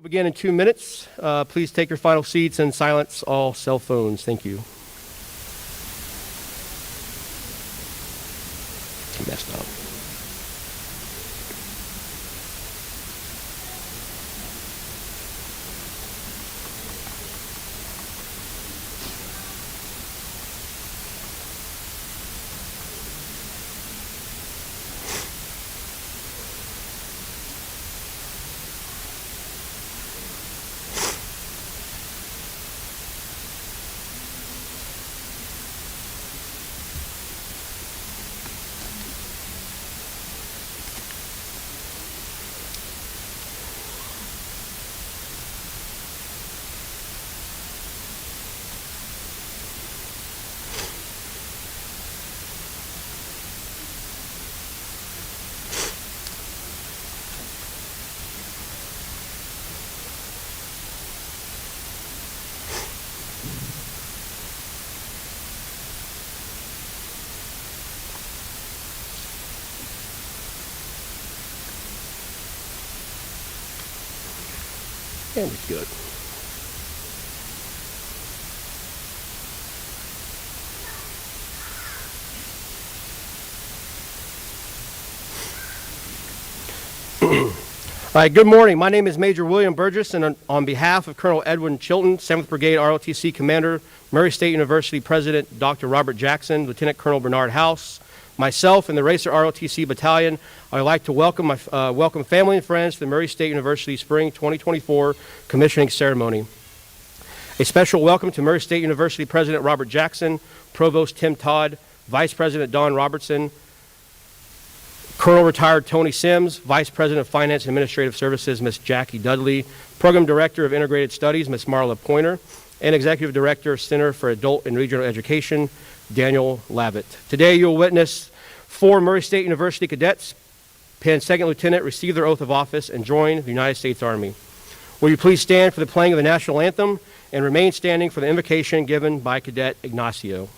Begin in 2 minutes. Please take your final seats and silence all cell phones. Thank you. Messed up. And it's good. All right, good morning. My name is Major William Burgess, and on behalf of Colonel Edwin Chilton, 7th Brigade ROTC Commander, Murray State University President Dr. Robert Jackson, Lieutenant Colonel Bernard House, myself, and the Racer ROTC Battalion, I would like to welcome family and friends to the Murray State University Spring 2024 Commissioning Ceremony. A special welcome to Murray State University President Robert Jackson, Provost Tim Todd, Vice President Don Robertson, Colonel Retired Tony Sims, Vice President of Finance and Administrative Services, Ms. Jackie Dudley, Program Director of Integrated Studies, Ms. Marla Pointer, and Executive Director, Center for Adult and Regional Education, Daniel Lavitt. Today you will witness 4 Murray State University cadets, pen second lieutenant, receive their oath of office and join the United States Army. Will you please stand for the playing of the national anthem and remain standing for the invocation given by Cadet Ignacio.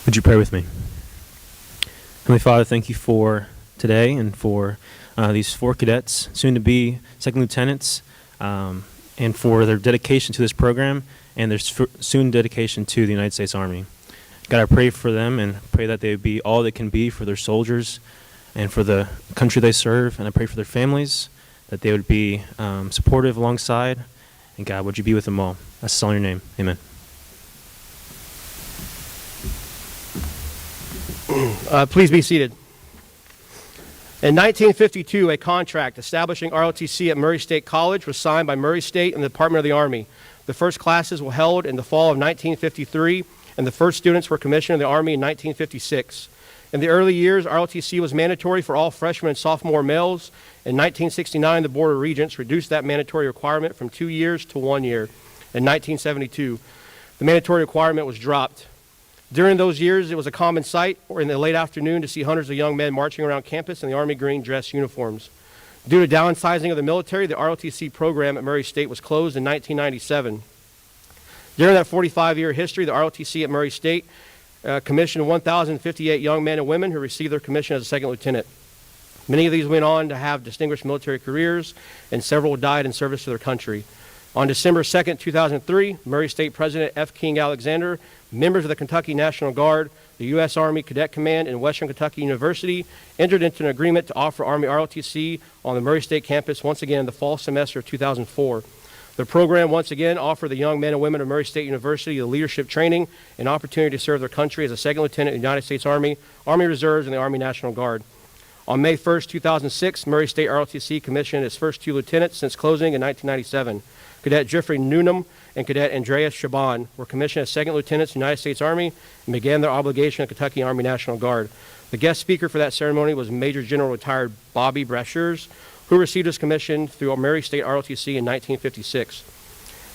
Would you pray with me? Heavenly Father, thank you for today and for these 4 cadets, soon to be second lieutenants, and for their dedication to this program and their soon dedication to the United States Army. God, I pray for them and pray that they would be all they can be for their soldiers and for the country they serve. And I pray for their families, that they would be supportive alongside. And God, would you be with them all? That's all in your name. Amen. Please be seated. In 1952, a contract establishing ROTC at Murray State College was signed by Murray State and the Department of the Army. The first classes were held in the fall of 1953, and the first students were commissioned in the Army in 1956. In the early years, ROTC was mandatory for all freshman and sophomore males. In 1969, the Board of Regents reduced that mandatory requirement from 2 years to 1 year. In 1972, the mandatory requirement was dropped. During those years, it was a common sight or in the late afternoon to see hundreds of young men marching around campus in the Army green dress uniforms. Due to downsizing of the military, the ROTC program at Murray State was closed in 1997. During that 45-year history, the ROTC at Murray State commissioned 1,058 young men and women who received their commission as a second lieutenant. Many of these went on to have distinguished military careers, and several died in service to their country. On December 2nd, 2003, Murray State President F. King Alexander, members of the Kentucky National Guard, the U.S. Army Cadet Command, and Western Kentucky University entered into an agreement to offer Army ROTC on the Murray State campus once again in the fall semester of 2004. The program once again offered the young men and women of Murray State University the leadership training and opportunity to serve their country as a second lieutenant in the United States Army, Army Reserves, and the Army National Guard. On May 1st, 2006, Murray State ROTC commissioned its first 2 lieutenants since closing in 1997. Cadet Jeffrey Newnham and Cadet Andreas Shaban were commissioned as second lieutenants in the United States Army and began their obligation in the Kentucky Army National Guard. The guest speaker for that ceremony was Major General retired Bobby Brashers, who received his commission through Murray State ROTC in 1956.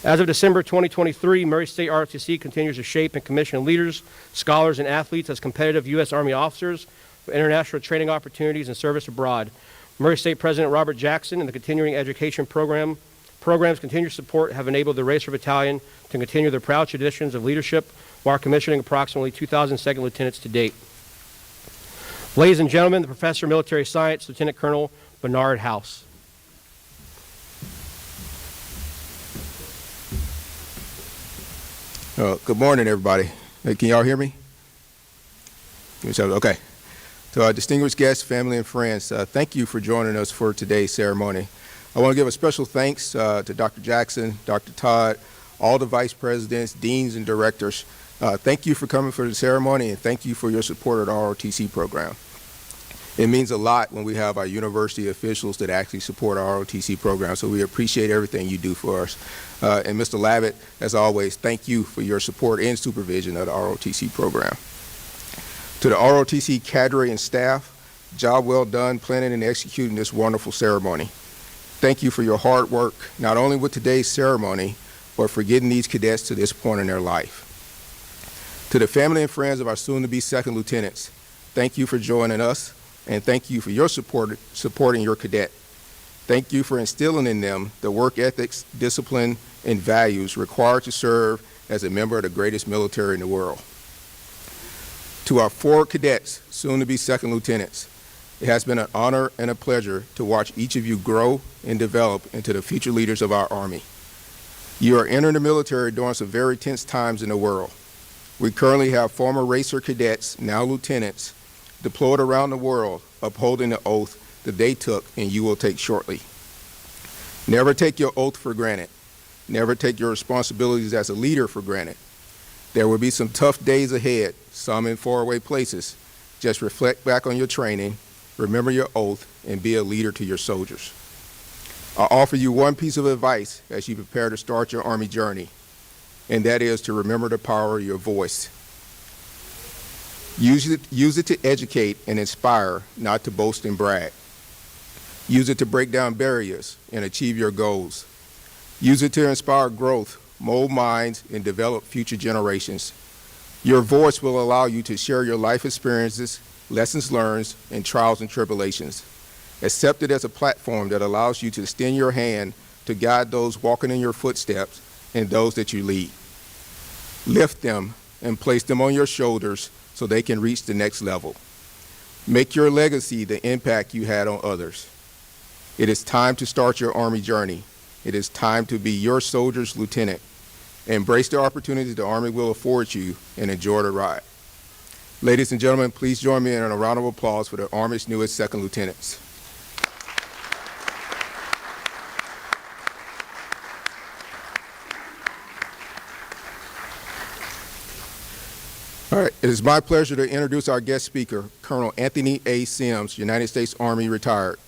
As of December 2023, Murray State ROTC continues to shape and commission leaders, scholars, and athletes as competitive U.S. Army officers for international training opportunities and service abroad. Murray State President Robert Jackson and the continuing education program's continued support have enabled the Racer Battalion to continue their proud traditions of leadership while commissioning approximately 2,000 second lieutenants to date. Ladies and gentlemen, the Professor of Military Science, Lieutenant Colonel Bernard House. Good morning, everybody. Hey, can y'all hear me? Okay. To our distinguished guests, family, and friends, thank you for joining us for today's ceremony. I want to give a special thanks to Dr. Jackson, Dr. Todd, all the vice presidents, deans, and directors. Thank you for coming for the ceremony, and thank you for your support of the ROTC program. It means a lot when we have our university officials that actually support our ROTC program, so we appreciate everything you do for us. And Mr. Lavitt, as always, thank you for your support and supervision of the ROTC program. To the ROTC cadre and staff, job well done planning and executing this wonderful ceremony. Thank you for your hard work, not only with today's ceremony, but for getting these cadets to this point in their life. To the family and friends of our soon-to-be second lieutenants, thank you for joining us, and thank you for your supporting your cadet. Thank you for instilling in them the work ethics, discipline, and values required to serve as a member of the greatest military in the world. To our 4 cadets, soon-to-be second lieutenants, it has been an honor and a pleasure to watch each of you grow and develop into the future leaders of our Army. You are entering the military during some very tense times in the world. We currently have former racer cadets, now lieutenants, deployed around the world, upholding the oath that they took and you will take shortly. Never take your oath for granted. Never take your responsibilities as a leader for granted. There will be some tough days ahead, some in faraway places. Just reflect back on your training, remember your oath, and be a leader to your soldiers. I offer you one piece of advice as you prepare to start your Army journey, and that is to remember the power of your voice. Use it to educate and inspire, not to boast and brag. Use it to break down barriers and achieve your goals. Use it to inspire growth, mold minds, and develop future generations. Your voice will allow you to share your life experiences, lessons learned, and trials and tribulations. Accept it as a platform that allows you to extend your hand to guide those walking in your footsteps and those that you lead. Lift them and place them on your shoulders so they can reach the next level. Make your legacy the impact you had on others. It is time to start your Army journey. It is time to be your soldier's lieutenant. Embrace the opportunities the Army will afford you and enjoy the ride. Ladies and gentlemen, please join me in a round of applause for the Army's newest second lieutenants. All right, it is my pleasure to introduce our guest speaker, Colonel Anthony A. Sims, United States Army retired.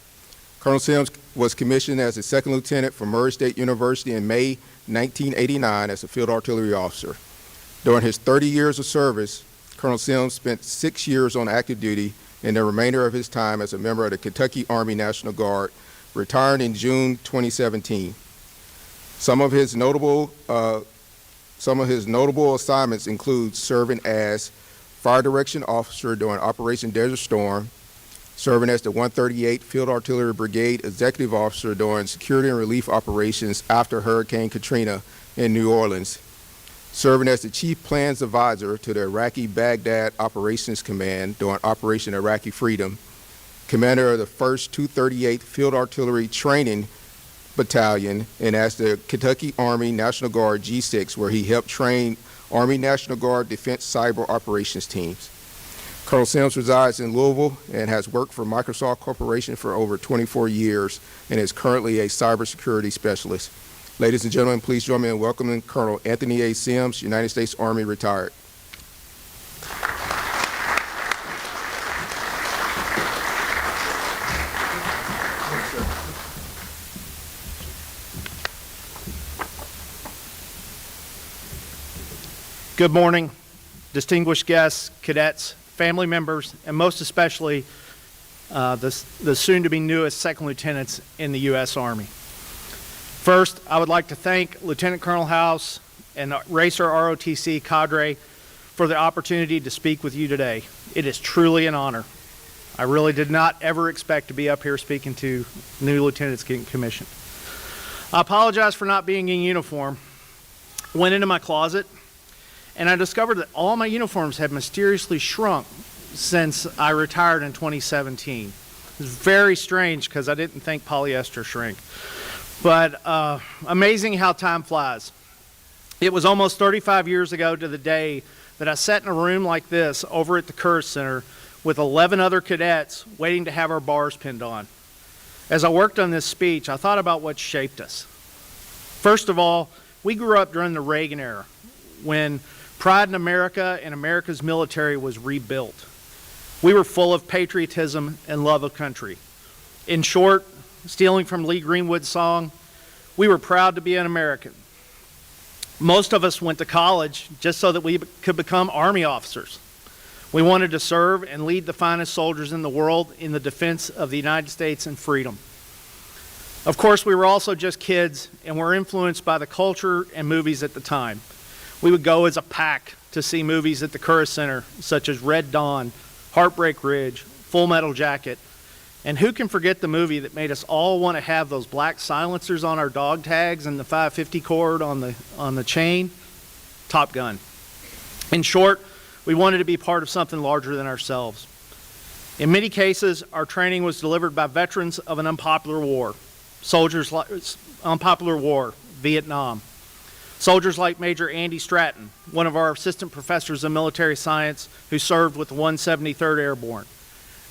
Colonel Sims was commissioned as a second lieutenant from Murray State University in May 1989 as a field artillery officer. During his 30 years of service, Colonel Sims spent 6 years on active duty and the remainder of his time as a member of the Kentucky Army National Guard, retiring in June 2017. Some of his notable assignments include serving as fire direction officer during Operation Desert Storm, serving as the 138th Field Artillery Brigade executive officer during security and relief operations after Hurricane Katrina in New Orleans, serving as the Chief Plans Advisor to the Iraqi Baghdad Operations Command during Operation Iraqi Freedom, commander of the 1st 238th Field Artillery Training Battalion, and as the Kentucky Army National Guard G6, where he helped train Army National Guard Defense Cyber Operations teams. Colonel Sims resides in Louisville and has worked for Microsoft Corporation for over 24 years and is currently a cybersecurity specialist. Ladies and gentlemen, please join me in welcoming Colonel Anthony A. Sims, United States Army, retired. Good morning, distinguished guests, cadets, family members, and most especially the soon-to-be newest second lieutenants in the U.S. Army. First, I would like to thank Lieutenant Colonel House and the Racer ROTC cadre for the opportunity to speak with you today. It is truly an honor. I really did not ever expect to be up here speaking to new lieutenants getting commissioned. I apologize for not being in uniform. Went into my closet, and I discovered that all my uniforms had mysteriously shrunk since I retired in 2017. It was very strange because I didn't think polyester shrank. But amazing how time flies. It was almost 35 years ago to the day that I sat in a room like this over at the Curtis Center with 11 other cadets waiting to have our bars pinned on. As I worked on this speech, I thought about what shaped us. First of all, we grew up during the Reagan era, when pride in America and America's military was rebuilt. We were full of patriotism and love of country. In short, stealing from Lee Greenwood's song, we were proud to be an American. Most of us went to college just so that we could become Army officers. We wanted to serve and lead the finest soldiers in the world in the defense of the United States and freedom. Of course, we were also just kids and were influenced by the culture and movies at the time. We would go as a pack to see movies at the Curtis Center, such as Red Dawn, Heartbreak Ridge, Full Metal Jacket, and who can forget the movie that made us all want to have those black silencers on our dog tags and the 550 cord on the chain? Top Gun. In short, we wanted to be part of something larger than ourselves. In many cases, our training was delivered by veterans of an unpopular war. Vietnam. Soldiers like Major Andy Stratton, one of our assistant professors of military science who served with the 173rd Airborne,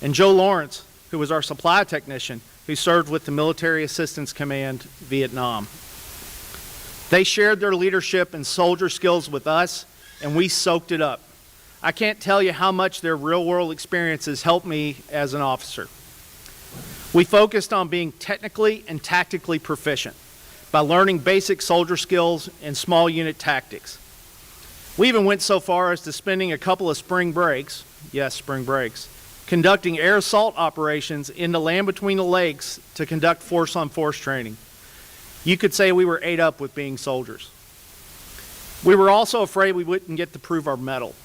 and Joe Lawrence, who was our supply technician who served with the Military Assistance Command, Vietnam. They shared their leadership and soldier skills with us, and we soaked it up. I can't tell you how much their real-world experiences helped me as an officer. We focused on being technically and tactically proficient by learning basic soldier skills and small unit tactics. We even went so far as to spending a couple of spring breaks, yes, spring breaks, conducting air assault operations in the land between the lakes to conduct force-on-force training. You could say we were ate up with being soldiers. We were also afraid we wouldn't get to prove our mettle.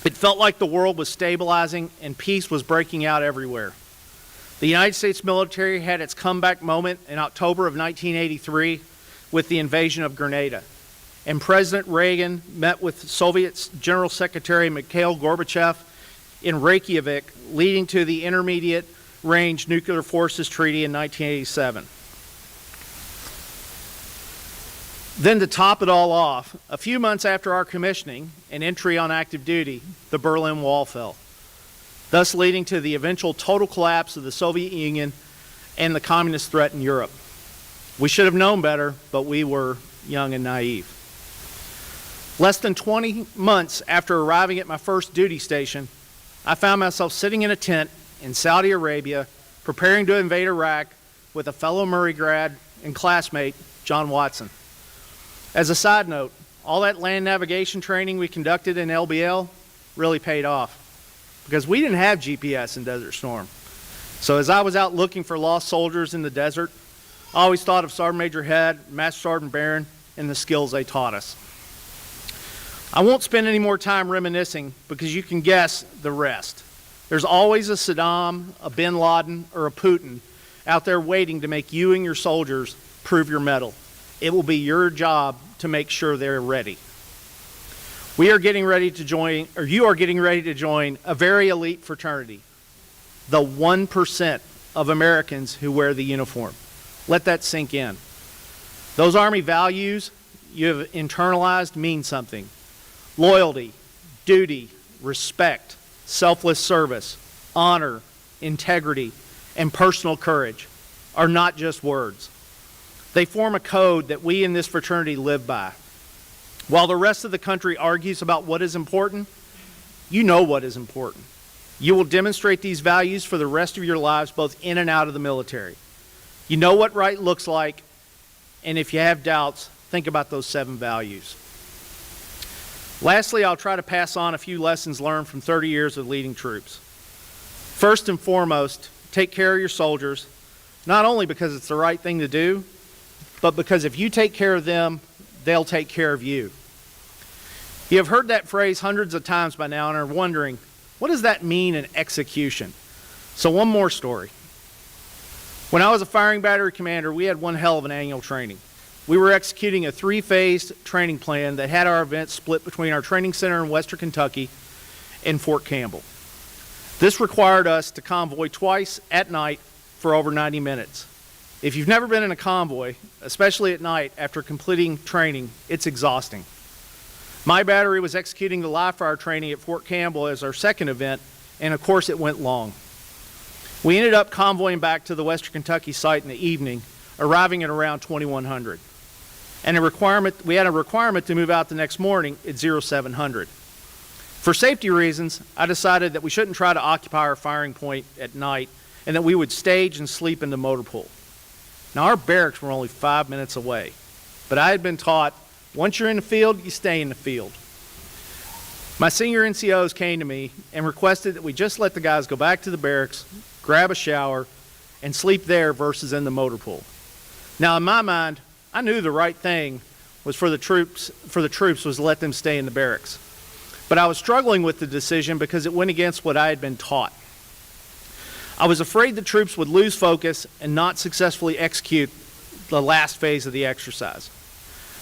It felt like the world was stabilizing and peace was breaking out everywhere. The United States military had its comeback moment in October of 1983 with the invasion of Grenada. And President Reagan met with Soviet General Secretary Mikhail Gorbachev in Reykjavik, leading to the Intermediate Range Nuclear Forces Treaty in 1987. Then to top it all off, a few months after our commissioning and entry on active duty, the Berlin Wall fell, thus leading to the eventual total collapse of the Soviet Union and the communist threat in Europe. We should have known better, but we were young and naive. Less than 20 months after arriving at my first duty station, I found myself sitting in a tent in Saudi Arabia, preparing to invade Iraq with a fellow Murray grad and classmate, John Watson. As a side note, all that land navigation training we conducted in LBL really paid off because we didn't have GPS in Desert Storm. So as I was out looking for lost soldiers in the desert, I always thought of Sergeant Major Head, Master Sergeant Barrett, and the skills they taught us. I won't spend any more time reminiscing because you can guess the rest. There's always a Saddam, a Bin Laden, or a Putin out there waiting to make you and your soldiers prove your mettle. It will be your job to make sure they're ready. We are getting ready to join, or you are getting ready to join a very elite fraternity, the 1% of Americans who wear the uniform. Let that sink in. Those Army values you have internalized mean something. Loyalty, duty, respect, selfless service, honor, integrity, and personal courage are not just words. They form a code that we in this fraternity live by. While the rest of the country argues about what is important, you know what is important. You will demonstrate these values for the rest of your lives, both in and out of the military. You know what right looks like, and if you have doubts, think about those 7 values. Lastly, I'll try to pass on a few lessons learned from 30 years of leading troops. First and foremost, take care of your soldiers, not only because it's the right thing to do, but because if you take care of them, they'll take care of you. You have heard that phrase hundreds of times by now and are wondering, what does that mean in execution? So one more story. When I was a firing battery commander, we had one hell of an annual training. We were executing a 3-phased training plan that had our events split between our training center in Western Kentucky and Fort Campbell. This required us to convoy twice at night for over 90 minutes. If you've never been in a convoy, especially at night after completing training, it's exhausting. My battery was executing the live fire training at Fort Campbell as our second event, and of course it went long. We ended up convoying back to the Western Kentucky site in the evening, arriving at around 2100. And we had a requirement to move out the next morning at 0700. For safety reasons, I decided that we shouldn't try to occupy our firing point at night and that we would stage and sleep in the motor pool. Now, our barracks were only 5 minutes away, but I had been taught, once you're in the field, you stay in the field. My senior NCOs came to me and requested that we just let the guys go back to the barracks, grab a shower, and sleep there versus in the motor pool. Now, in my mind, I knew the right thing was for the troops was to let them stay in the barracks. But I was struggling with the decision because it went against what I had been taught. I was afraid the troops would lose focus and not successfully execute the last phase of the exercise.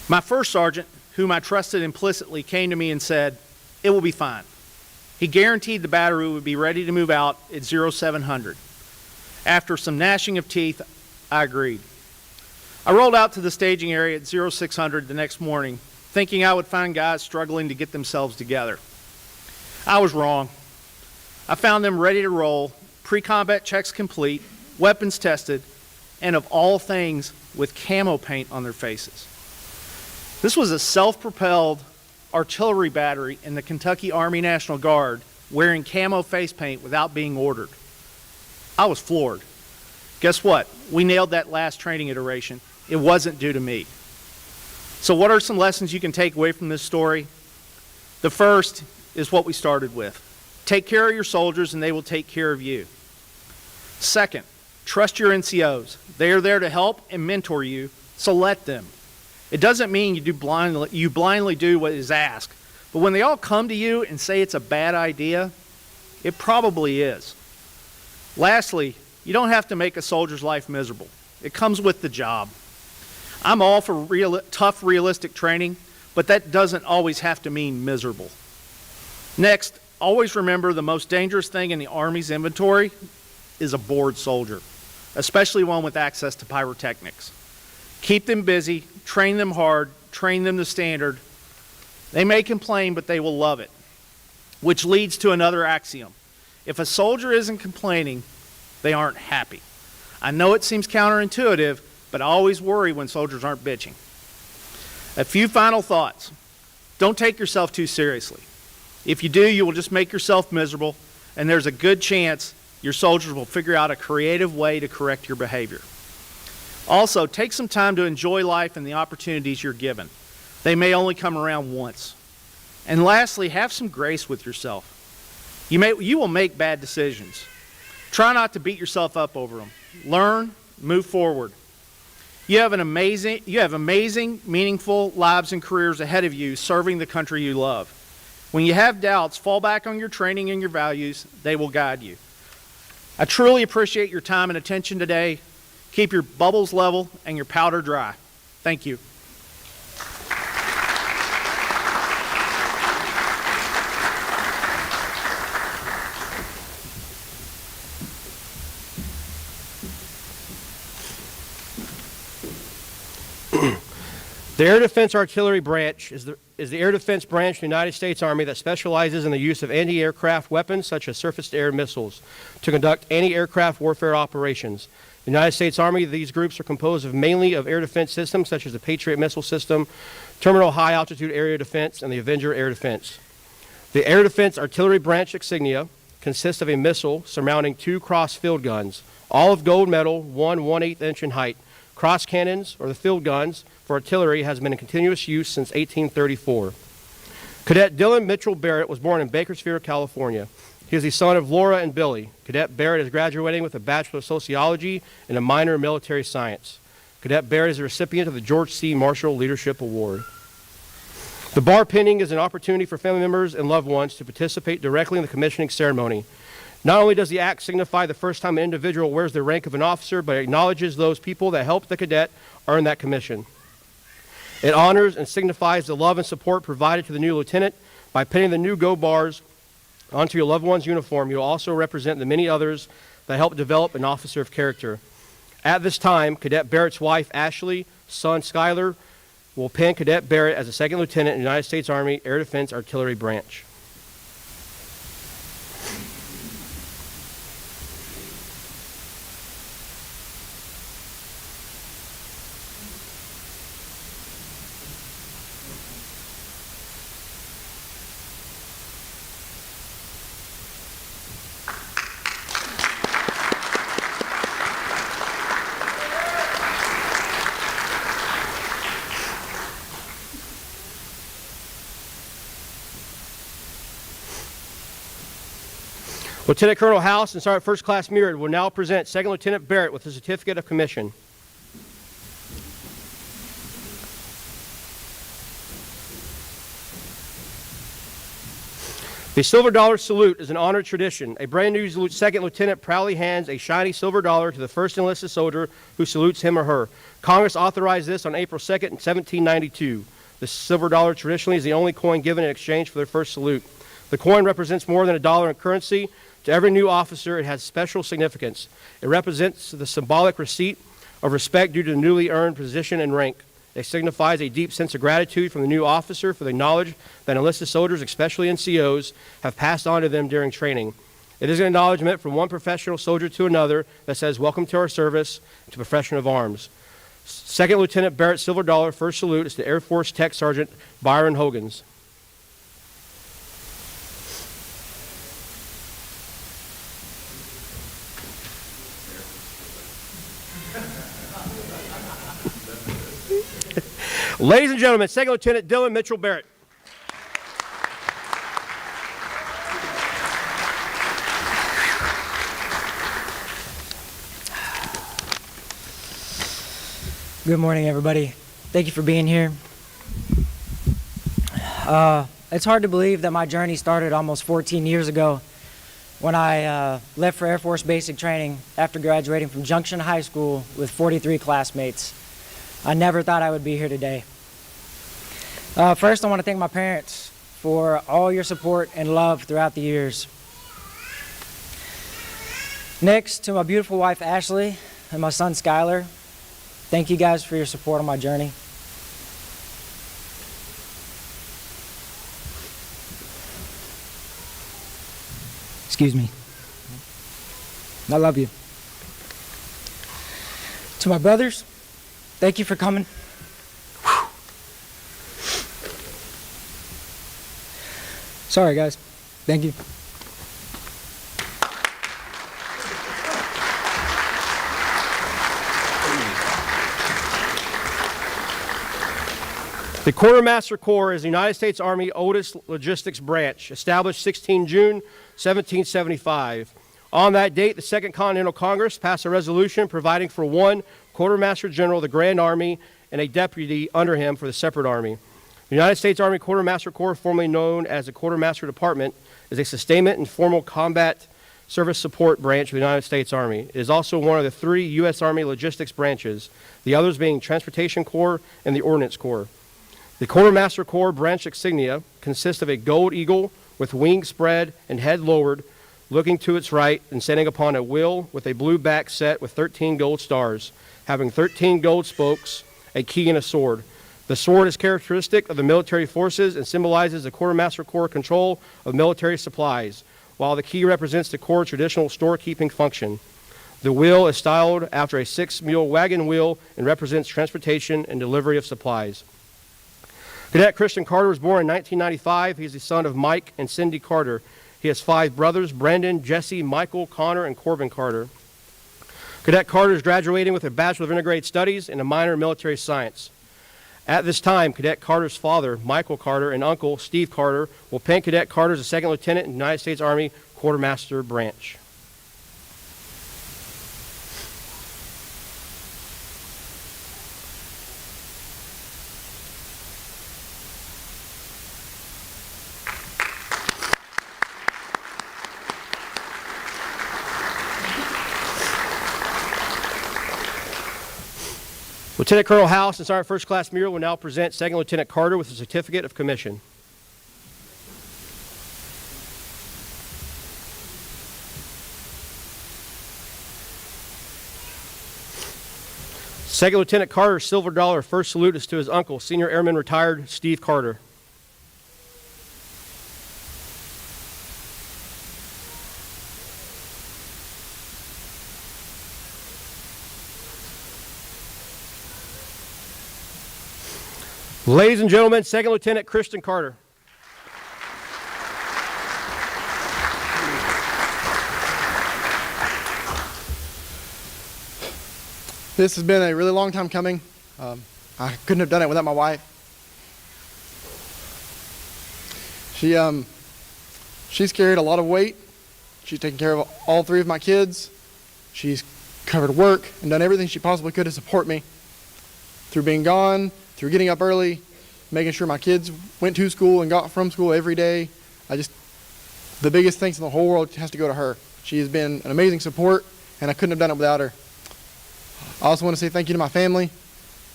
My first sergeant, whom I trusted implicitly, came to me and said, "It will be fine." He guaranteed the battery would be ready to move out at 0700. After some gnashing of teeth, I agreed. I rolled out to the staging area at 0600 the next morning, thinking I would find guys struggling to get themselves together. I was wrong. I found them ready to roll, pre-combat checks complete, weapons tested, and of all things, with camo paint on their faces. This was a self-propelled artillery battery in the Kentucky Army National Guard wearing camo face paint without being ordered. I was floored. Guess what? We nailed that last training iteration. It wasn't due to me. So what are some lessons you can take away from this story? The first is what we started with. Take care of your soldiers and they will take care of you. Second, trust your NCOs. They are there to help and mentor you, so let them. It doesn't mean you blindly do what is asked, but when they all come to you and say it's a bad idea, it probably is. Lastly, you don't have to make a soldier's life miserable. It comes with the job. I'm all for tough, realistic training, but that doesn't always have to mean miserable. Next, always remember the most dangerous thing in the Army's inventory is a bored soldier, especially one with access to pyrotechnics. Keep them busy, train them hard, train them to standard. They may complain, but they will love it, which leads to another axiom. If a soldier isn't complaining, they aren't happy. I know it seems counterintuitive, but I always worry when soldiers aren't bitching. A few final thoughts. Don't take yourself too seriously. If you do, you will just make yourself miserable, and there's a good chance your soldiers will figure out a creative way to correct your behavior. Also, take some time to enjoy life and the opportunities you're given. They may only come around once. And lastly, have some grace with yourself. You will make bad decisions. Try not to beat yourself up over them. Learn, move forward. You have amazing, meaningful lives and careers ahead of you serving the country you love. When you have doubts, fall back on your training and your values. They will guide you. I truly appreciate your time and attention today. Keep your bubbles level and your powder dry. Thank you. The Air Defense Artillery Branch is the air defense branch of the United States Army that specializes in the use of anti-aircraft weapons such as surface-to-air missiles to conduct anti-aircraft warfare operations. The United States Army, these groups are composed of mainly of air defense systems such as the Patriot missile system, Terminal High Altitude Area Defense, and the Avenger Air Defense. The Air Defense Artillery Branch insignia consists of a missile surmounting 2 cross field guns, all of gold metal, 1/1/8 inch in height. Cross cannons, or the field guns, for artillery has been in continuous use since 1834. Cadet Dillon Mitchell Barrett was born in Bakersfield, California. He is the son of Laura and Billy. Cadet Barrett is graduating with a Bachelor of Sociology and a minor in Military Science. Cadet Barrett is a recipient of the George C. Marshall Leadership Award. The bar pinning is an opportunity for family members and loved ones to participate directly in the commissioning ceremony. Not only does the act signify the first time an individual wears the rank of an officer, but it acknowledges those people that helped the cadet earn that commission. It honors and signifies the love and support provided to the new lieutenant. By pinning the new Go bars onto your loved one's uniform, you will also represent the many others that helped develop an officer of character. At this time, Cadet Barrett's wife, Ashley, son, Skylar, will pin Cadet Barrett as a second lieutenant in the United States Army Air Defense Artillery Branch. Lieutenant Colonel House and Sergeant First Class Meard will now present Second Lieutenant Barrett with his certificate of commission. The Silver Dollar Salute is an honored tradition. A brand new second lieutenant proudly hands a shiny silver dollar to the first enlisted soldier who salutes him or her. Congress authorized this on April 2nd, 1792. The silver dollar traditionally is the only coin given in exchange for their first salute. The coin represents more than $1 in currency. To every new officer, it has special significance. It represents the symbolic receipt of respect due to the newly earned position and rank. It signifies a deep sense of gratitude from the new officer for the knowledge that enlisted soldiers, especially NCOs, have passed on to them during training. It is an acknowledgement from one professional soldier to another that says, "Welcome to our service, to profession of arms." Second Lieutenant Barrett Silver Dollar First Salute is to Air Force Tech Sergeant Byron Hogans. Ladies and gentlemen, Second Lieutenant Dillon Mitchell Barrett. Good morning, everybody. Thank you for being here. It's hard to believe that my journey started almost 14 years ago when I left for Air Force basic training after graduating from Junction High School with 43 classmates. I never thought I would be here today. First, I want to thank my parents for all your support and love throughout the years. Next, to my beautiful wife, Ashley, and my son, Skylar, thank you guys for your support on my journey. Excuse me. I love you. To my brothers, thank you for coming. Sorry, guys. Thank you. The Quartermaster Corps is the United States Army oldest logistics branch, established 16 June 1775. On that date, the Second Continental Congress passed a resolution providing for one Quartermaster General of the Grand Army and a deputy under him for the separate army. The United States Army Quartermaster Corps, formerly known as the Quartermaster Department, is a sustainment and formal combat service support branch of the United States Army. It is also one of the 3 U.S. Army logistics branches, the others being Transportation Corps and the Ordnance Corps. The Quartermaster Corps branch insignia consists of a gold eagle with wings spread and head lowered, looking to its right and standing upon a wheel with a blue back set with 13 gold stars, having 13 gold spokes a key, and a sword. The sword is characteristic of the military forces and symbolizes the quartermaster corps control of military supplies, while the key represents the corps' traditional storekeeping function. The wheel is styled after a 6-mule wagon wheel and represents transportation and delivery of supplies. Cadet Christian Carter was born in 1995. He is the son of Mike and Cindy Carter. He has 5 brothers: Brandon, Jesse, Michael, Connor, and Corbin Carter. Cadet Carter is graduating with a Bachelor of Integrated Studies and a minor in military science. At this time, Cadet Carter's father, Michael Carter, and uncle, Steve Carter, will pin Cadet Carter as a second lieutenant in the United States Army Quartermaster Branch. Lieutenant Colonel House and Sergeant First Class Muir will now present Second Lieutenant Carter with a certificate of commission. Second Lieutenant Carter's Silver Dollar first salute is to his uncle, Senior Airman Retired Steve Carter. Ladies and gentlemen, Second Lieutenant Christian Carter. This has been a really long time coming. I couldn't have done it without my wife. She's carried a lot of weight. She's taken care of all 3 of my kids. She's covered work and done everything she possibly could to support me through being gone, through getting up early, making sure my kids went to school and got from school every day. The biggest thanks in the whole world has to go to her. She has been an amazing support, and I couldn't have done it without her. I also want to say thank you to my family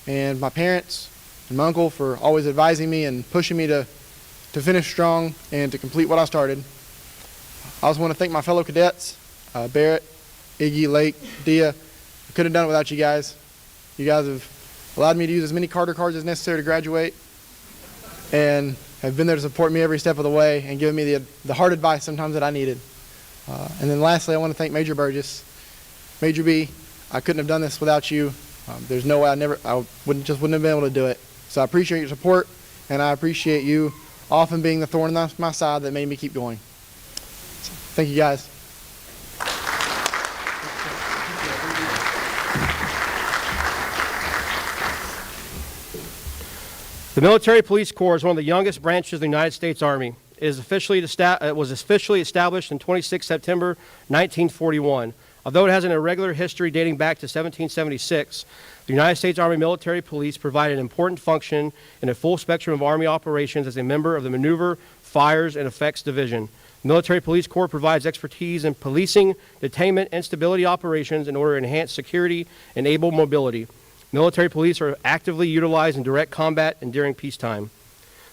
and my parents and my uncle for always advising me and pushing me to finish strong and to complete what I started. I also want to thank my fellow cadets, Barrett, Iggy, Lake, Diaz. I couldn't have done it without you guys. You guys have allowed me to use as many Carter cards as necessary to graduate, and have been there to support me every step of the way and given me the hard advice sometimes that I needed. And then lastly, I want to thank Major Burgess. Major B, I couldn't have done this without you. There's no way I wouldn't have been able to do it. So I appreciate your support, and I appreciate you often being the thorn in my side that made me keep going. So, thank you guys. The Military Police Corps is one of the youngest branches of the United States Army. It was officially established in 26 September 1941. Although it has an irregular history dating back to 1776, the United States Army Military Police provide an important function in a full spectrum of Army operations as a member of the Maneuver, Fires, and Effects Division. The Military Police Corps provides expertise in policing, detainment, and stability operations in order to enhance security and enable mobility. Military police are actively utilized in direct combat and during peacetime.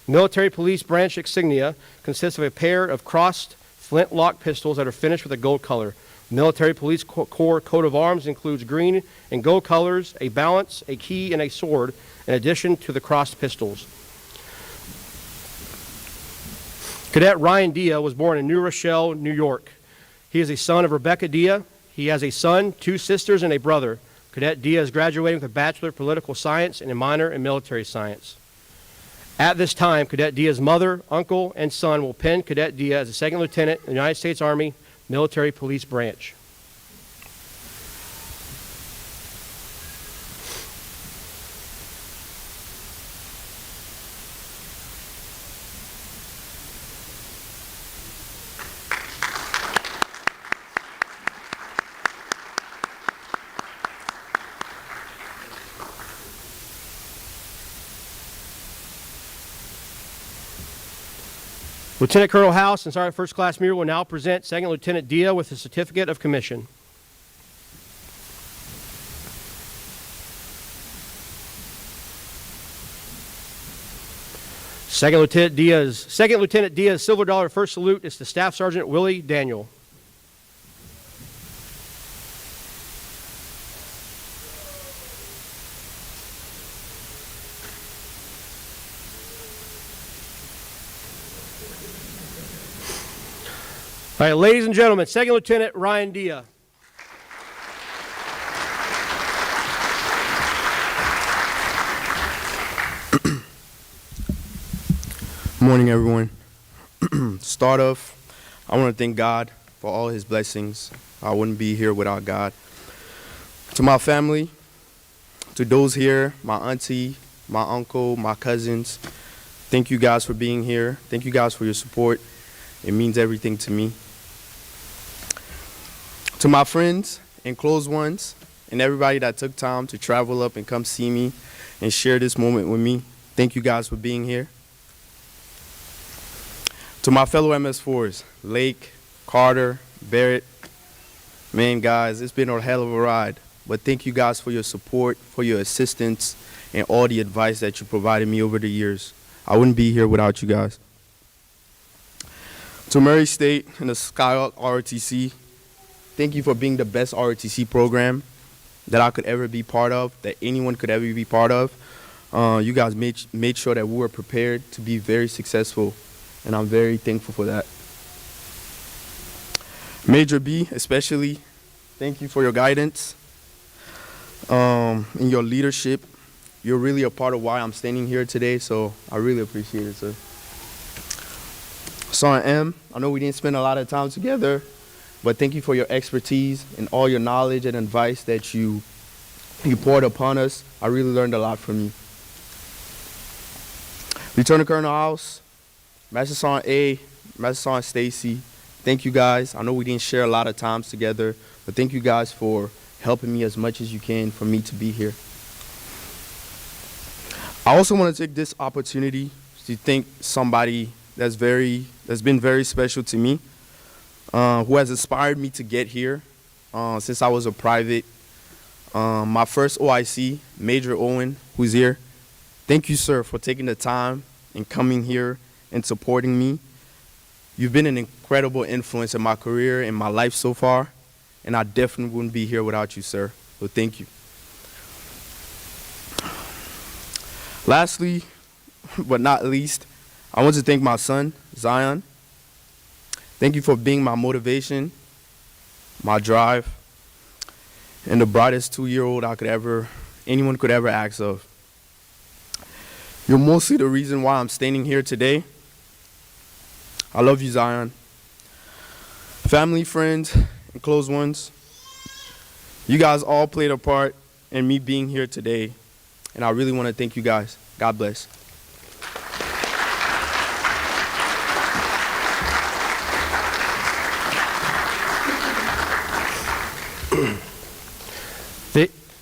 Military police branch insignia consists of a pair of crossed flintlock pistols that are finished with a gold color. Military Police Corps coat of arms includes green and gold colors, a balance, a key, and a sword, in addition to the crossed pistols. Cadet Ryan Diaz was born in New Rochelle, New York. He is a son of Rebecca Diaz. He has a son, 2 sisters, and a brother. Cadet Diaz is graduating with a Bachelor of Political Science and a minor in Military Science. At this time, Cadet Diaz's mother, uncle, and son will pin Cadet Diaz as a second lieutenant in the United States Army Military Police Branch. Lieutenant Colonel House and Sergeant First Class Muir will now present Second Lieutenant Diaz with a certificate of commission. Second Lieutenant Diaz Silver Dollar first salute is to Staff Sergeant Willie Daniel. All right, ladies and gentlemen, Second Lieutenant Ryan Diaz. Morning, everyone. Start off, I want to thank God for all his blessings. I wouldn't be here without God. To my family, to those here, my auntie, my uncle, my cousins, thank you guys for being here. Thank you guys for your support. It means everything to me. To my friends and close ones and everybody that took time to travel up and come see me and share this moment with me, thank you guys for being here. To my fellow MS4s, Lake, Carter, Barrett, man, guys, it's been a hell of a ride. But thank you guys for your support, for your assistance, and all the advice that you provided me over the years. I wouldn't be here without you guys. To Murray State and the Skyhawk ROTC, thank you for being the best ROTC program that I could ever be part of, that anyone could ever be part of. You guys made sure that we were prepared to be very successful, and I'm very thankful for that. Major B, especially, thank you for your guidance and your leadership. You're really a part of why I'm standing here today, so I really appreciate it, sir. Sergeant M, I know we didn't spend a lot of time together, but thank you for your expertise and all your knowledge and advice that you poured upon us. I really learned a lot from you. Lieutenant Colonel House, Master Sergeant A, Master Sergeant Stacy, thank you guys. I know we didn't share a lot of times together, but thank you guys for helping me as much as you can for me to be here. I also want to take this opportunity to thank somebody that's been very special to me, who has inspired me to get here since I was a private. My first OIC, Major Owen, who's here. Thank you, sir, for taking the time and coming here and supporting me. You've been an incredible influence in my career and my life so far, and I definitely wouldn't be here without you, sir. So thank you. Lastly, but not least, I want to thank my son, Zion. Thank you for being my motivation, my drive, and the brightest 2-year-old anyone could ever ask of. You're mostly the reason why I'm standing here today. I love you, Zion. Family, friends, and close ones, you guys all played a part in me being here today, and I really want to thank you guys. God bless.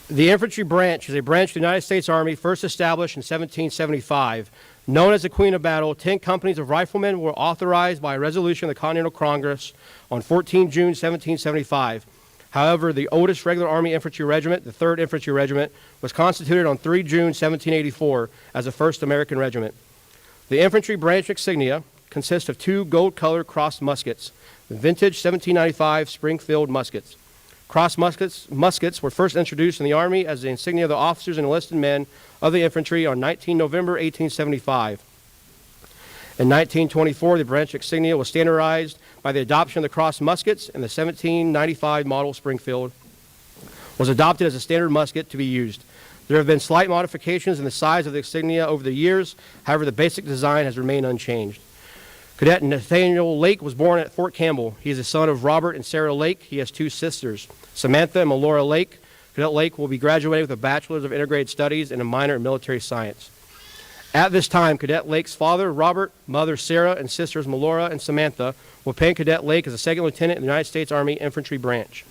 The infantry branch is a branch of the United States Army first established in 1775. Known as the Queen of Battle, 10 companies of riflemen were authorized by a resolution of the Continental Congress on 14 June 1775. However, the oldest regular Army infantry regiment, the 3rd Infantry Regiment, was constituted on 3 June 1784 as the first American regiment. The infantry branch insignia consists of 2 gold-colored crossed muskets, vintage 1795 Springfield muskets. Cross muskets were first introduced in the Army as the insignia of the officers and enlisted men of the infantry on 19 November 1875. In 1924, the branch insignia was standardized by the adoption of the cross muskets, and the 1795 model Springfield was adopted as a standard musket to be used. There have been slight modifications in the size of the insignia over the years. However, the basic design has remained unchanged. Cadet Nathaniel Lake was born at Fort Campbell. He is the son of Robert and Sarah Lake. He has 2 sisters, Samantha and Melora Lake. Cadet Lake will be graduating with a Bachelor's of Integrated Studies and a minor in Military Science. At this time, Cadet Lake's father, Robert, mother, Sarah, and sisters, Melora and Samantha, will pay Cadet Lake as a 2nd Lieutenant in the United States Army Infantry Branch.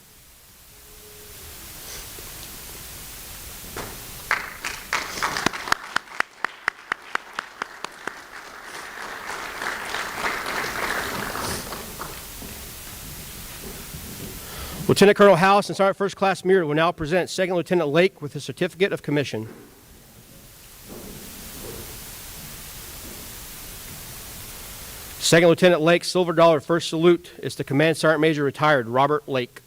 Lieutenant Colonel House and Sergeant First Class Muir will now present 2nd Lieutenant Lake with his certificate of commission. Second Lieutenant Lake's Silver Dollar First Salute is to Command Sergeant Major Retired Robert Lake.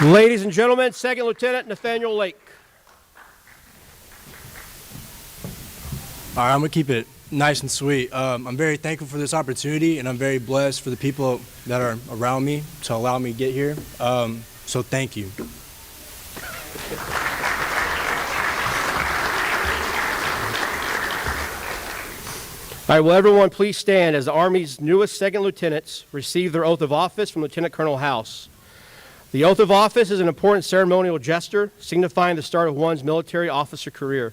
Ladies and gentlemen, Second Lieutenant Nathaniel Lake. All right, I'm going to keep it nice and sweet. I'm very thankful for this opportunity, and I'm very blessed for the people that are around me to allow me to get here. So thank you. All right, will everyone please stand as the Army's newest second lieutenants receive their oath of office from Lieutenant Colonel House. The oath of office is an important ceremonial gesture signifying the start of one's military officer career.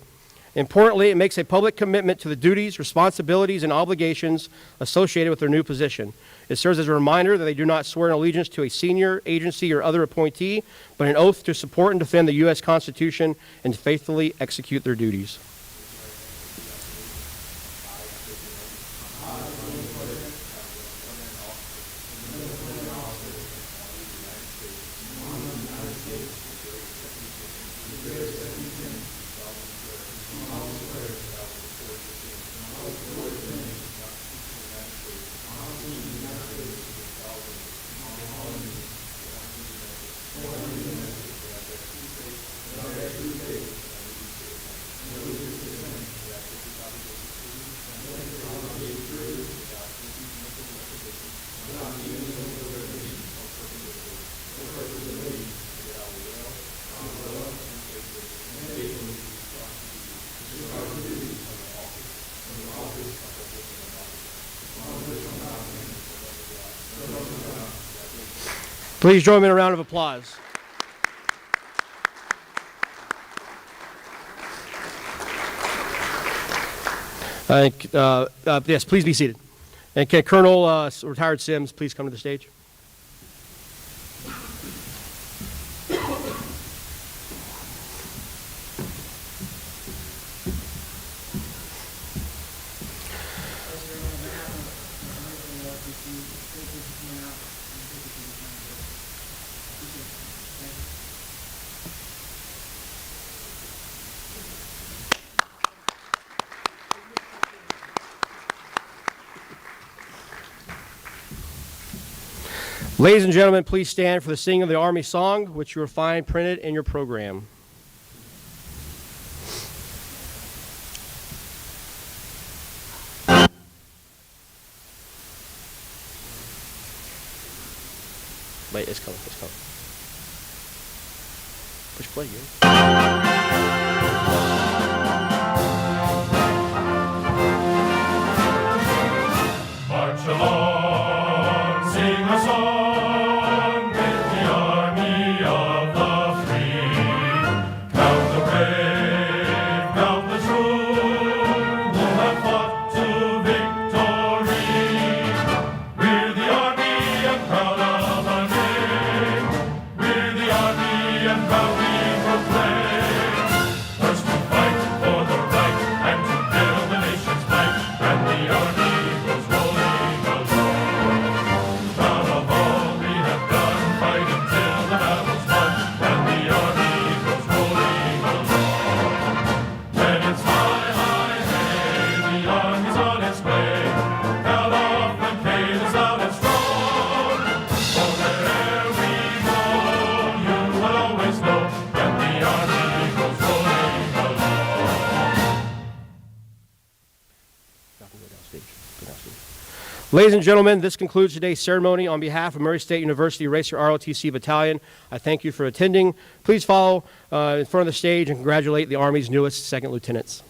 Importantly, it makes a public commitment to the duties, responsibilities, and obligations associated with their new position. It serves as a reminder that they do not swear an allegiance to a senior, agency, or other appointee, but an oath to support and defend the U.S. Constitution and faithfully execute their duties. Please join me in a round of applause. Yes, please be seated. And can Colonel Retired Sims please come to the stage? Ladies and gentlemen, please stand for the singing of the Army song, which you will find printed in your program. Wait, it's coming, it's coming. Push play, Gary. March along, sing a song with the army of the free. Count the brave, count the true, who have fought to victory. We're the army and proud of our name. We're the army and proud we proclaim. First to fight for the right and to build the nation's might, and the army goes rolling along. Proud of all we have done, fighting till the battle's won, and the army goes rolling along. When it's high, high, hey, the army's on its way. Count off and pay this loud and strong. For wherever we go, you will always know that the army goes rolling along. Ladies and gentlemen, this concludes today's ceremony. On behalf of Murray State University Racer ROTC Battalion, I thank you for attending. Please follow in front of the stage and congratulate the Army's newest second lieutenants.